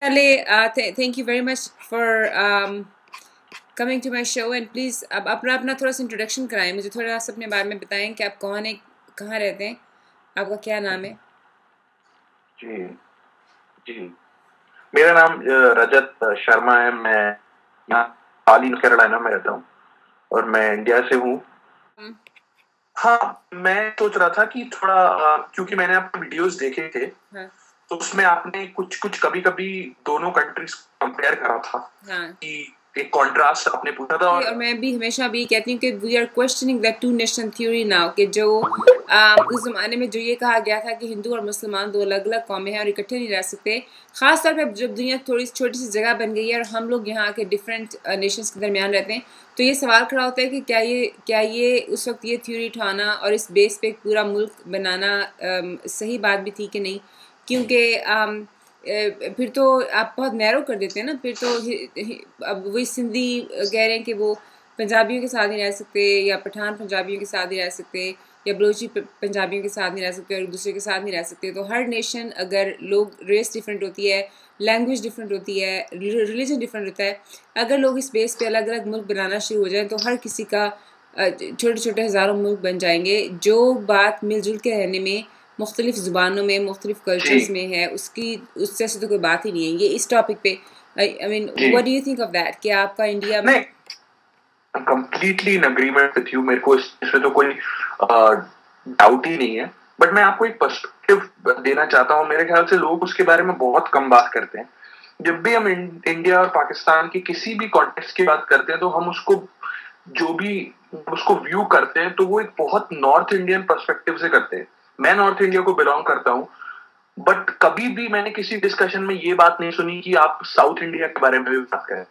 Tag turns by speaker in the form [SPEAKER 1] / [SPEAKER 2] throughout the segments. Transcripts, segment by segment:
[SPEAKER 1] Thank you very much for coming to my show and please अब अपना थोड़ा सा इंट्रोडक्शन कराएं, मुझे थोड़ा सा अपने बारे में बताएं कि आप कौन है, कहाँ रहते हैं, आपका क्या नाम है?
[SPEAKER 2] जी जी मेरा नाम रजत शर्मा है। मैं यहाँ हाल नॉर्थ कैरोलिना में रहता हूँ और मैं इंडिया से हूँ। हाँ, मैं सोच रहा था कि थोड़ा क्योंकि मैंने आपके वीडियोस देखे थे।
[SPEAKER 1] हाँ,
[SPEAKER 2] तो उसमें आपने कुछ कभी दोनों कंट्रीज कंपेयर करा था।
[SPEAKER 1] हाँ,
[SPEAKER 2] कि एक कॉन्ट्रास्ट आपने पूछा था
[SPEAKER 1] और मैं भी हमेशा भी कहती हूँ कि we are questioning the two nation theory now कि जो उस ज़माने में जो ये कहा गया था कि हिंदू और मुसलमान दो अलग अलग कौमें हैं और इकट्ठे नहीं रह सकते, ख़ास तौर पे जब दुनिया थोड़ी छोटी सी जगह बन गई है और हम लोग यहाँ के डिफरेंट नेशंस के दरमियान रहते हैं, तो ये सवाल खड़ा होता है कि क्या ये उस वक्त ये थ्योरी उठाना और इस बेस पे पूरा मुल्क बनाना सही बात भी थी कि नहीं, क्योंकि फिर तो आप बहुत नैरो कर देते हैं ना। फिर तो अब वही सिंधी कह रहे हैं कि वो पंजाबियों के साथ नहीं रह सकते, या पठान पंजाबियों के साथ नहीं रह सकते, या बलोची पंजाबियों के साथ नहीं रह सकते और एक दूसरे के साथ नहीं रह सकते। तो हर नेशन, अगर लोग रेस डिफरेंट होती है, लैंग्वेज डिफरेंट होती है, रिलीजन डिफरेंट होता है, अगर लोग इस बेस पे अलग अलग मुल्क बनाना शुरू हो जाएं तो हर किसी का छोटे छोटे हज़ारों मुल्क बन जाएंगे। जो बात मिलजुल के रहने में, मुख्तलिफ ज़ुबानों में, मुख्तलिफ कल्चर्स में है, उससे तो कोई बात ही नहीं है। ये इस टॉपिक पे I mean what do you think of that कि आपका इंडिया में
[SPEAKER 2] completely in agreement with you. मेरे को इसमें तो कोई डाउट ही नहीं है। बट मैं आपको एक पर्सपेक्टिव देना चाहता हूँ। मेरे ख्याल से लोग उसके बारे में बहुत कम बात करते हैं। जब भी हम इंडिया और पाकिस्तान की किसी भी कॉन्टेक्स्ट की बात करते हैं तो हम उसको जो भी उसको व्यू करते हैं तो वो एक बहुत नॉर्थ इंडियन पर्सपेक्टिव से करते हैं। मैं नॉर्थ इंडिया को बिलोंग करता हूँ, बट कभी भी मैंने किसी डिस्कशन में ये बात नहीं सुनी कि आप साउथ इंडिया के बारे में भी बात करें।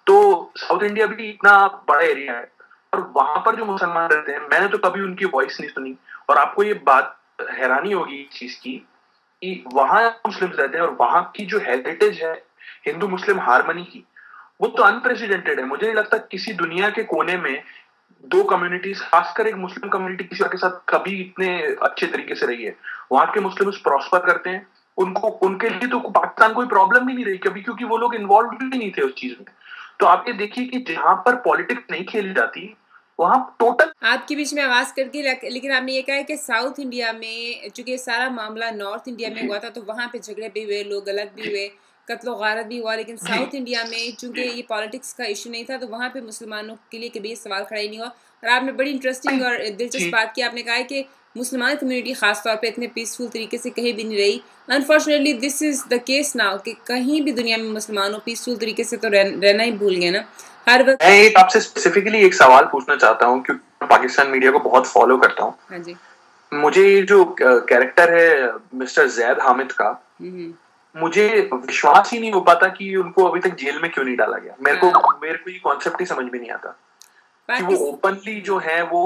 [SPEAKER 2] तो साउथ इंडिया भी इतना बड़ा एरिया है और वहां पर जो मुसलमान रहते हैं, मैंने तो कभी उनकी वॉइस नहीं सुनी। और आपको ये बात हैरानी होगी इस चीज की कि वहां मुस्लिम रहते हैं और वहां की जो हेरिटेज है हिंदू मुस्लिम हारमनी की, वो तो अनप्रेसिडेंटेड है। मुझे नहीं लगता किसी दुनिया के कोने में दो कम्युनिटीज, खासकर एक मुस्लिम कम्युनिटी किसी के साथ कभी इतने अच्छे तरीके से रही है। वहां के मुस्लिम प्रॉस्पर करते हैं, उनको उनके लिए तो पाकिस्तान कोई प्रॉब्लम भी नहीं रही कभी, क्योंकि वो लोग इन्वॉल्व भी नहीं थे उस चीज में। तो आप ये देखिए कि जहां पर पॉलिटिक्स नहीं खेली जाती वहां टोटल।
[SPEAKER 1] आपके बीच में आवाज करके लेकिन आपने ये कहा है कि साउथ इंडिया में चूंकि सारा मामला नॉर्थ इंडिया में हुआ था तो वहां पे झगड़े भी हुए, लोग अलग भी हुए, कत्लो गारत भी हुआ, लेकिन साउथ इंडिया में चूंकि ये पॉलिटिक्स का इशू नहीं था तो वहां पे मुसलमानों के लिए कभी सवाल खड़ा ही नहीं हुआ। और आपने बड़ी इंटरेस्टिंग और दिलचस्प बात की, आपने कहा है कि मुसलमान कम्युनिटी खास तौर पे इतने पीसफुल तरीके से कहीं भी नहीं रही। Unfortunately this is the case now कि कहीं भी दुनिया में मुसलमानों पीसफुल तरीके से तो रहना ही भूल गए ना हर वक्त।
[SPEAKER 2] मैं एक आपसे स्पेसिफिकली एक सवाल पूछना चाहता हूँ क्योंकि पाकिस्तान मीडिया को बहुत फॉलो करता हूँ।
[SPEAKER 1] हाँ जी।
[SPEAKER 2] मुझे जो कैरेक्टर है मिस्टर जैद हामिद का, मुझे विश्वास ही नहीं हो पाता कि उनको अभी तक जेल में क्यों नहीं डाला गया। मेरे को ये कॉन्सेप्ट ही समझ में नहीं आता कि वो ओपनली जो है वो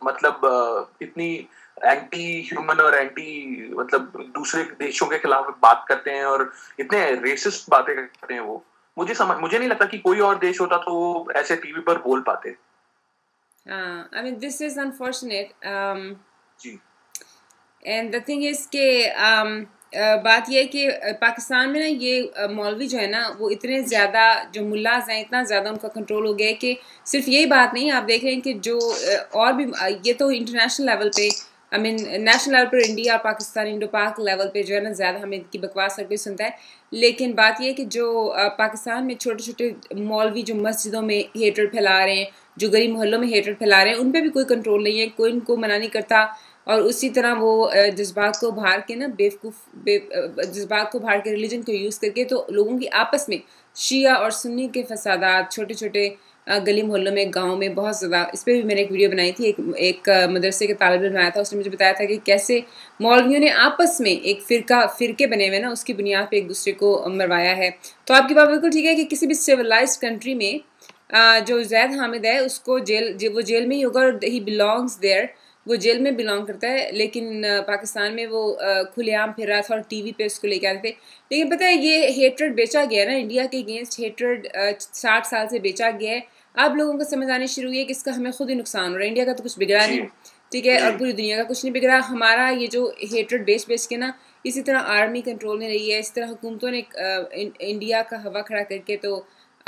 [SPEAKER 2] मतलब इतनी एंटी ह्यूमन और एंटी मतलब दूसरे देशों के खिलाफ बात करते हैं और इतने रेसिस्ट बातें करते हैं। वो मुझे नहीं लगता कि कोई और देश होता तो वो ऐसे टीवी पर बोल पाते।
[SPEAKER 1] I mean this is unfortunate.
[SPEAKER 2] Ji.
[SPEAKER 1] And the thing is कि बात यह है कि पाकिस्तान में ना ये मौलवी जो है ना वो इतने ज़्यादा जो मुल्लाज हैं, इतना ज़्यादा उनका कंट्रोल हो गया है कि सिर्फ यही बात नहीं, आप देख रहे हैं कि जो और भी ये तो इंटरनेशनल लेवल पे, आई मीन नेशनल लेवल पर इंडिया और पाकिस्तान इंडो पाक लेवल पे जो है ना ज़्यादा हमें इनकी बकवास हर कोई सुनता है। लेकिन बात यह है कि जो पाकिस्तान में छोटे छोटे मौलवी जो मस्जिदों में हेटरेट फैला रहे हैं, जो गली मोहल्लों में हेटरेट फैला रहे हैं, उन पर भी कोई कंट्रोल नहीं है, कोई उनको मना नहीं करता। और उसी तरह वो जज्बात को बाहर के ना जज्बात को बाहर के रिलीजन को यूज़ करके तो लोगों की आपस में शिया और सुन्नी के फसादात छोटे छोटे गली मोहल्लों में, गाँव में बहुत ज़्यादा। इस पर भी मैंने एक वीडियो बनाई थी, एक मदरसे के तालिब इल्म आया था, उसने मुझे बताया था कि कैसे मौलवियों ने आपस में एक फ़िरके बने हुए ना उसकी बुनियाद पे एक दूसरे को मरवाया है। तो आपकी बात बिल्कुल ठीक है कि किसी भी सिविलाइज्ड कंट्री में जो जैद हामिद है उसको वो जेल में ही होगा और ही बिलोंग्स देयर, वो जेल में बिलोंग करता है। लेकिन पाकिस्तान में वो खुलेआम फिर रहा था और टीवी पे उसको लेके आते थे। लेकिन पता है ये हेट्रेड बेचा गया है ना, इंडिया के अगेंस्ट हेट्रेड 60 साल से बेचा गया है। अब लोगों को समझ आनी शुरू हुई है कि इसका हमें खुद ही नुकसान हो रहा है। इंडिया का तो कुछ बिगड़ा नहीं, ठीक है, और पूरी दुनिया का कुछ नहीं बिगड़ा। हमारा ये जो हेट्रेड बेच के ना इसी तरह आर्मी कंट्रोल में रही है, इस तरह हुकूमतों ने इंडिया का हवा खड़ा करके तो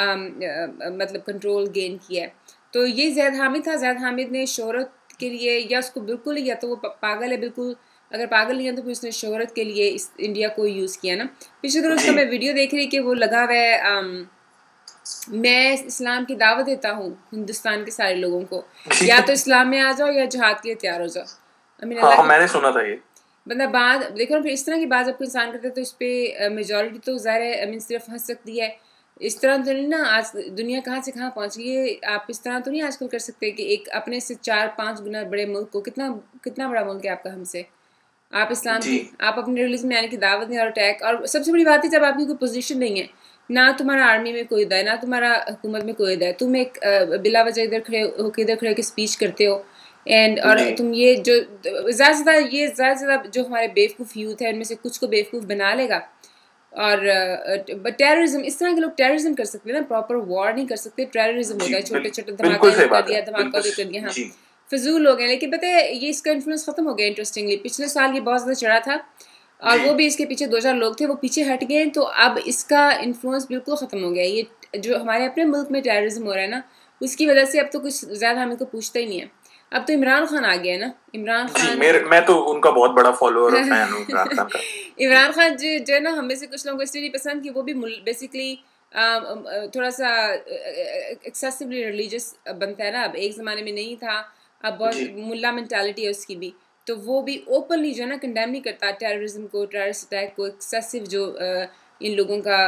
[SPEAKER 1] मतलब कंट्रोल गेन किया है। तो ये ज़ैद हामिद था, ज़ैद हामिद ने शोहरत के लिए, या उसको बिल्कुल ही, या तो वो पागल है बिल्कुल, अगर पागल नहीं है तो फिर उसने शोहरत के लिए इस इंडिया को यूज़ किया ना। पिछले दिनों उसका मैं वीडियो देख रही कि वो लगा हुआ है मैं इस्लाम की दावत देता हूँ हिंदुस्तान के सारे लोगों को, या तो इस्लाम में आ जाओ या जिहाद के लिए तैयार हो जाओ।
[SPEAKER 2] हाँ, मैंने सुना था ये।
[SPEAKER 1] मतलब बात देखो फिर इस तरह की बात जब कोई इंसान करता है तो इस पर मेजोरिटी तो ज़ाहिर है आई मीन सिर्फ हंस सकती है। इस तरह तो नहीं ना, आज दुनिया कहाँ से कहाँ पहुँच गई है। आप इस तरह तो नहीं आजकल कर सकते कि एक अपने से 4-5 गुना बड़े मुल्क को, कितना कितना बड़ा मुल्क है आपका हमसे, आप इस्लाम की, आप अपने रिलीजन में आने की दावत नहीं और अटैक। और सबसे बड़ी बात है जब आपकी कोई पोजीशन नहीं है, ना तुम्हारा आर्मी में कोई है, ना तुम्हारा हुकूमत में कोई है, तुम एक बिला वजह इधर खड़े होकर इधर खड़े के स्पीच करते हो एंड और तुम ये जो ज़्यादा से ज़्यादा जो हमारे बेवकूफ़ यूथ है उनमें से कुछ को बेवकूफ़ बना लेगा। और टेररिज्म, इस तरह के लोग टेररिज्म कर सकते हैं ना, प्रॉपर वॉर नहीं कर सकते, टेररिज्म होता है, छोटे छोटे धमाका कर दिया, धमाका कर दिया, हाँ फजूल हो गए। लेकिन पता है ये इसका इन्फ्लुएंस खत्म हो गया इंटरेस्टिंगली। पिछले साल ये बहुत ज़्यादा चढ़ा था और वो भी इसके पीछे 2-4 लोग थे, वो पीछे हट गए, तो अब इसका इन्फ्लुएंस बिल्कुल ख़त्म हो गया। ये जो हमारे अपने मुल्क में टेररिज्म हो रहा है ना, उसकी वजह से अब तो कुछ ज़्यादा हमें को पूछता ही नहीं है। अब तो इमरान खान आ गया ना, इमरान खान
[SPEAKER 2] मैं तो उनका बहुत बड़ा फॉलोअर और फैन हूँ इमरान खान का।
[SPEAKER 1] इमरान खान जो है ना, हमें से कुछ लोगों को इसलिए नहीं पसंद कि वो भी बेसिकली थोड़ा सा एक्सेसिवली रिलीजियस बनता है ना। अब एक ज़माने में नहीं था, अब बहुत मुल्ला मेंटालिटी है उसकी भी, तो वो भी ओपनली जो है ना कंडेम नहीं करता टेररिज्म को, टेररिस्ट अटैक को, एक्सेसिव जो इन लोगों का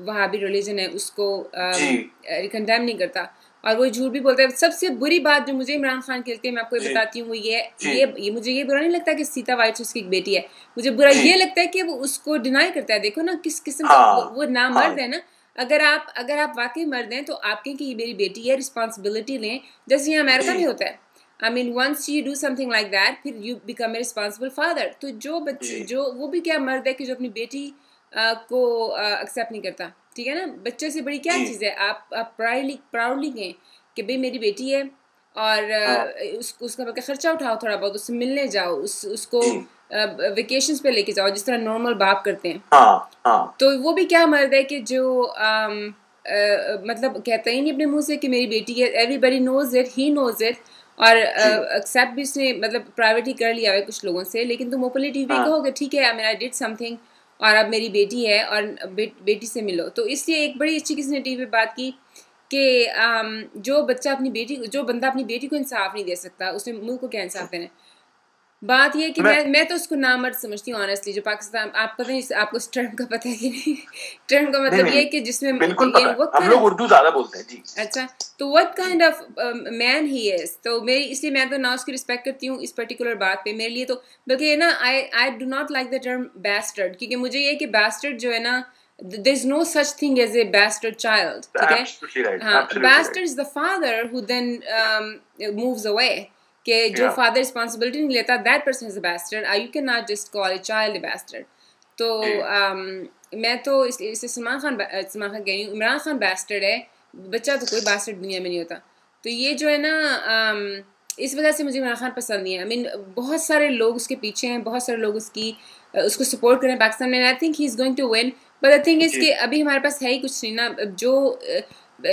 [SPEAKER 1] वहाबी रिलीजन है उसको कंडेम नहीं करता, और वो झूठ भी बोलता है। सबसे बुरी बात जो मुझे इमरान खान की लगती है, मैं आपको ये बताती हूँ, ये मुझे ये बुरा नहीं लगता कि सीता वाइट उसकी एक बेटी है, मुझे बुरा ये लगता है कि वो उसको डिनाई करता है। देखो ना किस किस्म का वो ना मर्द है ना। अगर आप वाकई मर्द हैं तो आप कहें कि ये मेरी बेटी है, रिस्पॉन्सिबिलिटी लें, जैसे यहाँ अमेरिका में होता है। I mean, once you do something like that, फिर you become a responsible father। तो जो बच्चे जो वो भी क्या मर्द है कि जो अपनी बेटी को एक्सेप्ट नहीं करता, ठीक है ना। बच्चे से बड़ी क्या चीज़ है, आप प्राउडली कहें कि भाई मेरी बेटी है और उसका बल्कि खर्चा उठाओ, थोड़ा बहुत उससे मिलने जाओ, उसको वेकेशंस पे लेके जाओ जिस तरह नॉर्मल बाप करते हैं। तो वो भी क्या मर्द है कि जो मतलब कहता ही नहीं अपने मुंह से कि मेरी बेटी है, everybody knows it, he knows it, और एक्सेप्ट भी उसने मतलब प्राइवेट ही कर लिया है कुछ लोगों से। लेकिन तुम ओपनली टीवी पे कहोगे ठीक है आई डिड समथिंग और अब मेरी बेटी है और बेटी से मिलो। तो इसलिए एक बड़ी अच्छी किसी ने टीवी पे बात की कि जो बंदा अपनी बेटी को इंसाफ नहीं दे सकता, उसने मुल्क को क्या इंसाफ देना है। बात ये कि मैं तो उसको नामर्द समझती हूँ ऑनेस्टली। जो पाकिस्तान, आप पता नहीं आपको इस टर्म का पता है कि नहीं? टर्म का मतलब ये कि जिसमें
[SPEAKER 2] हम लोग उर्दू ज्यादा बोलते हैं जी।
[SPEAKER 1] अच्छा, तो what kind of man he is. तो मेरी इसलिए मैं तो ना उसकी रिस्पेक्ट करती हूँ इस पर्टिकुलर बात पे। मेरे लिए तो बल्कि ना I do not like the term bastard, क्योंकि मुझे ये कि बैस्टर्ड जो है ना, there is no such thing as a bastard child, ठीक है। हाँ, bastard is the father who then moves away, कि जो फादर रिस्पॉन्सिबिलिटी नहीं लेता, that person is a bastard. You can not just call a child a bastard. तो मैं तो इससे सलमान खान कह रही हूँ, इमरान खान बैस्टर्ड है, बच्चा तो कोई बैस्टर्ड दुनिया में नहीं होता। तो ये जो है ना इस वजह से मुझे इमरान खान पसंद नहीं है। आई मीन बहुत सारे लोग उसके पीछे हैं, बहुत सारे लोग उसको सपोर्ट कर रहे हैं पाकिस्तान में। I think he is going to win, but the thing is कि अभी हमारे पास है ही कुछ नहीं ना। जो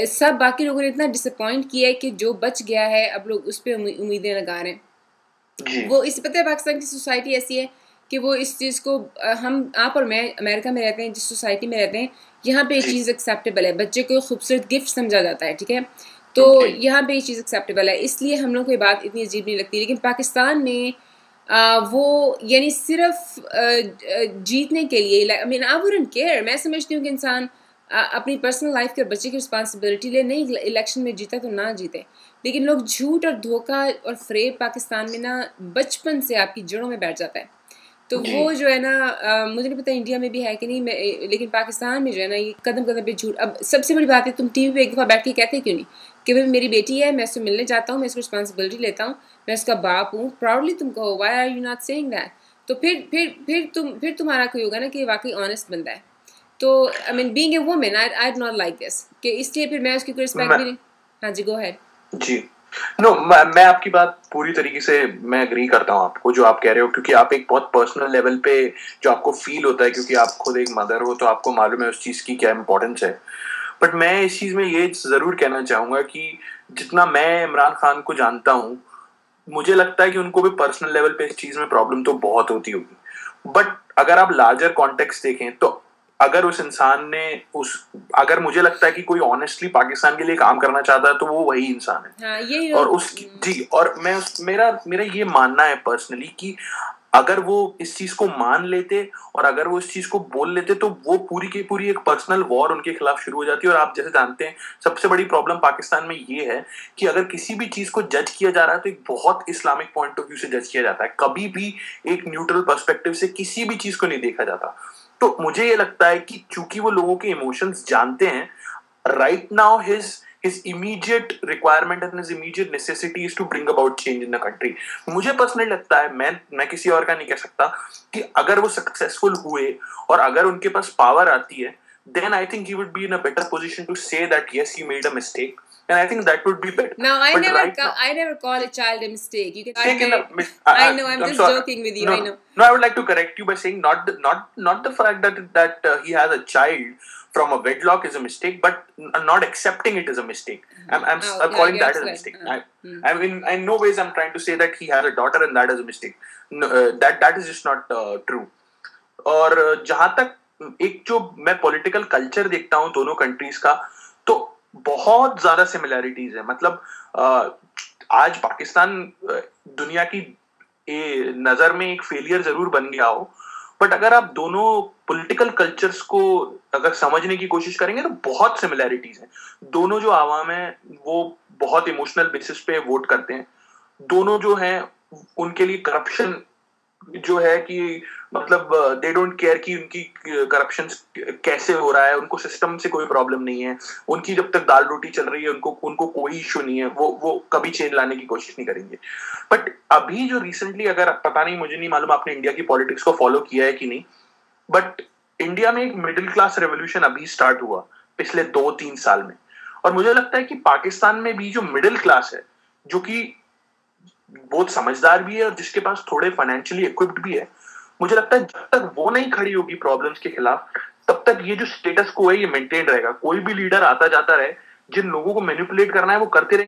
[SPEAKER 1] सब बाकी लोगों ने इतना डिसअपॉइंट किया है कि जो बच गया है अब लोग उस पर उम्मीदें लगा रहे हैं। वो इस पता है पाकिस्तान की सोसाइटी ऐसी है कि वो इस चीज़ को आप और मैं अमेरिका में रहते हैं, जिस सोसाइटी में रहते हैं, यहाँ पे ये चीज़ एक्सेप्टेबल है। बच्चे को खूबसूरत गिफ्ट समझा जाता है, ठीक है। तो यहाँ पे ये चीज़ एक्सेप्टेबल है, इसलिए हम लोग को ये बात इतनी अजीब नहीं लगती। लेकिन पाकिस्तान में वो यानी सिर्फ जीतने के लिए, I mean I wouldn't care. मैं समझती हूँ कि इंसान अपनी पर्सनल लाइफ के और बच्चे की रिस्पॉन्सिबिलिटी ले, नहीं इलेक्शन में जीता तो ना जीते, लेकिन लोग झूठ और धोखा और फ्रेब पाकिस्तान में ना बचपन से आपकी जड़ों में बैठ जाता है। तो वो जो है ना मुझे नहीं पता इंडिया में भी है कि नहीं, लेकिन पाकिस्तान में जो है ना ये कदम कदम पे झूठ। अब सबसे बड़ी बात है, तुम टीवी पे एक दफ़ा बैठ के कहते क्यों नहीं कि भाई मेरी बेटी है, मैं उससे मिलने जाता हूँ, मैं इसको रिस्पॉन्सिबिलिटी लेता हूँ, मैं उसका बाप हूँ, प्राउडली तुम कहो, why are you not saying that. तो फिर तुम्हारा कोई होगा ना कि वाकई ऑनेस्ट बंदा है। तो I mean being a woman I do not like this, कि इसलिए फिर मैं उसकी कोई रिस्पेक्ट भी नहीं। हाँ जी, गो अहेड।
[SPEAKER 2] जी, नो मैं आपकी बात पूरी तरीके से मैं एग्री करता हूँ आपको जो आप कह रहे हो, क्योंकि आप एक बहुत पर्सनल लेवल पे जो आपको फील होता है, क्योंकि आप खुद एक मदर हो तो आपको मालूम है उस चीज की क्या इंपॉर्टेंस है। बट मैं इस चीज में ये जरूर कहना चाहूंगा कि जितना मैं इमरान खान को जानता हूँ, मुझे लगता है कि उनको भी पर्सनल लेवल पे इस चीज में प्रॉब्लम तो बहुत होती होगी। बट अगर आप लार्जर कॉन्टेक्स्ट देखें तो अगर उस इंसान ने उस अगर मुझे लगता है कि कोई ऑनेस्टली पाकिस्तान के लिए काम करना चाहता है तो वो वही इंसान है।
[SPEAKER 1] हाँ, यही
[SPEAKER 2] और उसकी जी, और मेरा मेरा ये मानना है पर्सनली कि अगर वो इस चीज को मान लेते और अगर वो इस चीज को बोल लेते तो वो पूरी की पूरी एक पर्सनल वॉर उनके खिलाफ शुरू हो जाती है। और आप जैसे जानते हैं सबसे बड़ी प्रॉब्लम पाकिस्तान में ये है कि अगर किसी भी चीज को जज किया जा रहा है तो एक बहुत इस्लामिक पॉइंट ऑफ व्यू से जज किया जाता है, कभी भी एक न्यूट्रल पर्सपेक्टिव से किसी भी चीज को नहीं देखा जाता। तो मुझे ये लगता है कि चूंकि वो लोगों के इमोशंस जानते हैं, right now his immediate requirement and his immediate necessity is to bring about change in the country। मुझे पर्सनली लगता है, मैं किसी और का नहीं कह सकता, कि अगर वो सक्सेसफुल हुए और अगर उनके पास पावर आती है, then I think he would be in a better position to say that yes, he made a mistake, and I think that would be better.
[SPEAKER 1] Now,
[SPEAKER 2] But right now,
[SPEAKER 1] I never call a child a mistake. You can.
[SPEAKER 2] I
[SPEAKER 1] know. I'm just
[SPEAKER 2] sorry.
[SPEAKER 1] joking with you.
[SPEAKER 2] No,
[SPEAKER 1] I know.
[SPEAKER 2] no, I would like to correct you by saying not the fact that he has a child from a wedlock is a mistake, but not accepting it is a mistake. I'm calling that as a mistake. I mean, in no ways I'm trying to say that he has a daughter and that is a mistake. No, that is just not true. और जहां तक एक जो मैं political culture देखता हूँ दोनों countries का, तो बहुत ज्यादा सिमिलैरिटीज है। मतलब आज पाकिस्तान दुनिया की नजर में एक फेलियर जरूर बन गया हो, बट अगर आप दोनों पॉलिटिकल कल्चर्स को अगर समझने की कोशिश करेंगे तो बहुत सिमिलैरिटीज हैं। दोनों जो आवाम है वो बहुत इमोशनल बेसिस पे वोट करते हैं। दोनों जो हैं उनके लिए करप्शन जो है कि मतलब दे डोंट केयर कि उनकी करप्शन कैसे हो रहा है, उनको सिस्टम से कोई प्रॉब्लम नहीं है। उनकी जब तक दाल रोटी चल रही है उनको कोई इश्यू नहीं है, वो कभी चेंज लाने की कोशिश नहीं करेंगे। बट अभी जो रिसेंटली, अगर पता नहीं, मुझे नहीं मालूम आपने इंडिया की पॉलिटिक्स को फॉलो किया है कि नहीं, बट इंडिया में एक मिडिल क्लास रेवोल्यूशन अभी स्टार्ट हुआ पिछले 2-3 साल में। और मुझे लगता है कि पाकिस्तान में भी जो मिडिल क्लास है, जो कि बहुत समझदार भी है और जिसके पास थोड़े फाइनेंशियली इक्विप्ड भी है, मुझे लगता है जब तक वो नहीं खड़ी होगी प्रॉब्लम्स के खिलाफ, तब तक ये जो स्टेटस को है ये मेंटेन रहेगा। कोई भी लीडर आता जाता रहे, जिन लोगों को मैनिपुलेट करना है वो करते रहे।